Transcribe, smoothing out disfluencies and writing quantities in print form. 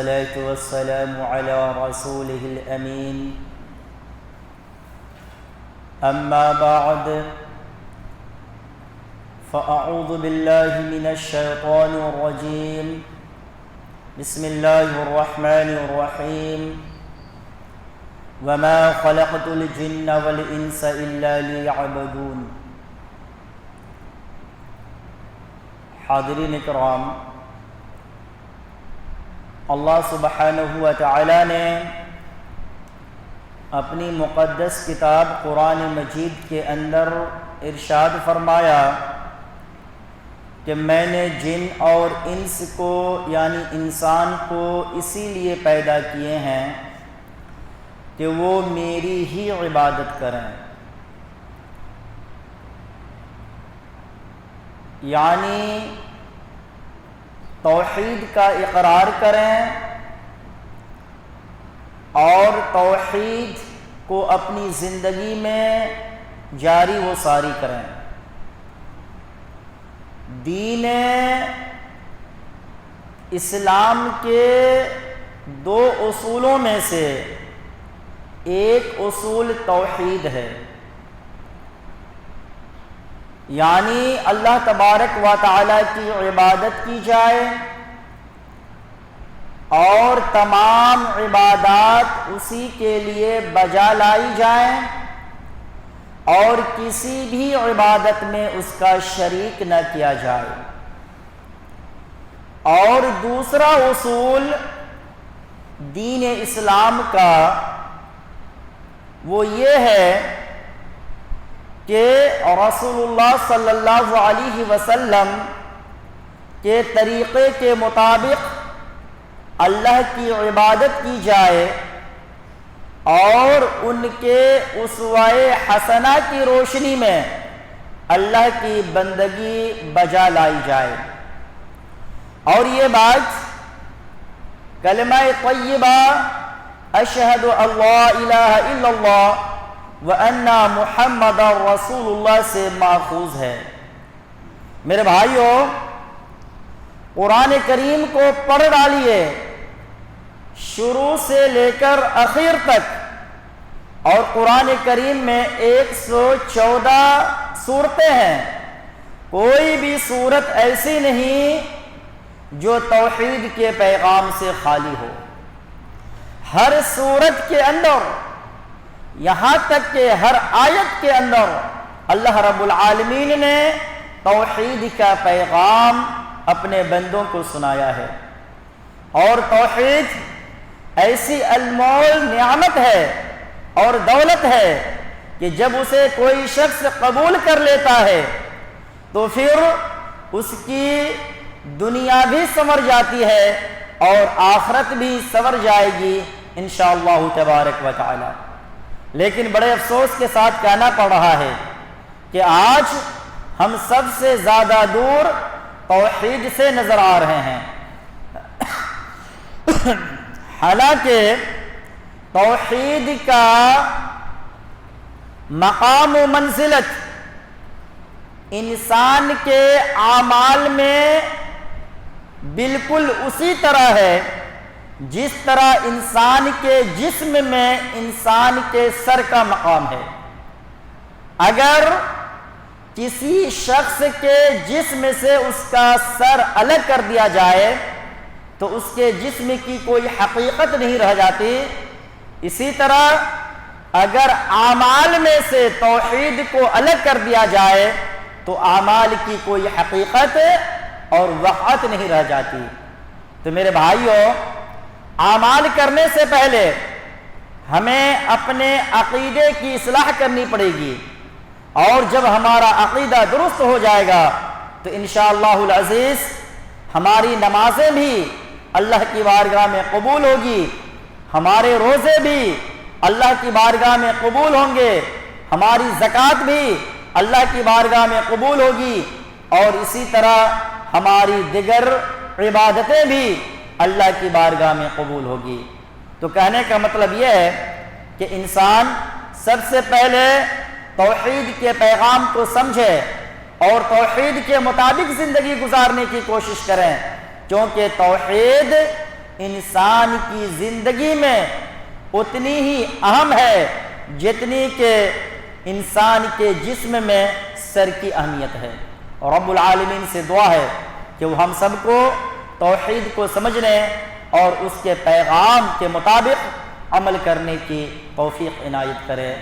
الصلاة والسلام على رسوله الأمين أما بعد فأعوذ بالله من الشيطان الرجيم بسم الله الرحمن الرحيم وما خلقت الجن والإنس إلا ليعبدون۔ حاضرین اکرام، اللہ سبحانہ و تعالی نے اپنی مقدس کتاب قرآن مجید کے اندر ارشاد فرمایا کہ میں نے جن اور انس کو یعنی انسان کو اسی لیے پیدا کیے ہیں کہ وہ میری ہی عبادت کریں، یعنی توحید کا اقرار کریں اور توحید کو اپنی زندگی میں جاری و ساری کریں۔ دین اسلام کے دو اصولوں میں سے ایک اصول توحید ہے، یعنی اللہ تبارک و تعالی کی عبادت کی جائے اور تمام عبادات اسی کے لیے بجا لائی جائیں اور کسی بھی عبادت میں اس کا شریک نہ کیا جائے۔ اور دوسرا اصول دین اسلام کا وہ یہ ہے کہ رسول اللہ صلی اللہ علیہ وسلم کے طریقے کے مطابق اللہ کی عبادت کی جائے اور ان کے اسوہ حسنہ کی روشنی میں اللہ کی بندگی بجا لائی جائے۔ اور یہ بات کلمہ طیبہ اشہد اللہ الہ الا اللہ وَأَنَّ مُحَمَّدَ رَسُولُ اللَّهِ سے ماخوذ ہے۔ میرے بھائیوں، قرآن کریم کو پڑھ ڈالیے شروع سے لے کر آخر تک، اور قرآن کریم میں 114 سورتیں ہیں، کوئی بھی سورت ایسی نہیں جو توحید کے پیغام سے خالی ہو۔ ہر سورت کے اندر، یہاں تک کہ ہر آیت کے اندر اللہ رب العالمین نے توحید کا پیغام اپنے بندوں کو سنایا ہے۔ اور توحید ایسی انمول نعمت ہے اور دولت ہے کہ جب اسے کوئی شخص قبول کر لیتا ہے تو پھر اس کی دنیا بھی سنور جاتی ہے اور آخرت بھی سنور جائے گی انشاءاللہ تبارک و تعالی۔ لیکن بڑے افسوس کے ساتھ کہنا پڑ رہا ہے کہ آج ہم سب سے زیادہ دور توحید سے نظر آ رہے ہیں، حالانکہ توحید کا مقام و منزلت انسان کے اعمال میں بالکل اسی طرح ہے جس طرح انسان کے جسم میں انسان کے سر کا مقام ہے۔ اگر کسی شخص کے جسم سے اس کا سر الگ کر دیا جائے تو اس کے جسم کی کوئی حقیقت نہیں رہ جاتی، اسی طرح اگر اعمال میں سے توحید کو الگ کر دیا جائے تو اعمال کی کوئی حقیقت اور وقعت نہیں رہ جاتی۔ تو میرے بھائیوں، اعمال کرنے سے پہلے ہمیں اپنے عقیدے کی اصلاح کرنی پڑے گی، اور جب ہمارا عقیدہ درست ہو جائے گا تو انشاءاللہ العزیز ہماری نمازیں بھی اللہ کی بارگاہ میں قبول ہوگی، ہمارے روزے بھی اللہ کی بارگاہ میں قبول ہوں گے، ہماری زکوٰۃ بھی اللہ کی بارگاہ میں قبول ہوگی، اور اسی طرح ہماری دیگر عبادتیں بھی اللہ کی بارگاہ میں قبول ہوگی۔ تو کہنے کا مطلب یہ ہے کہ انسان سب سے پہلے توحید کے پیغام کو سمجھے اور توحید کے مطابق زندگی گزارنے کی کوشش کریں، کیونکہ توحید انسان کی زندگی میں اتنی ہی اہم ہے جتنی کہ انسان کے جسم میں سر کی اہمیت ہے۔ اور رب العالمین سے دعا ہے کہ وہ ہم سب کو توحید کو سمجھنے اور اس کے پیغام کے مطابق عمل کرنے کی توفیق عنایت کرے۔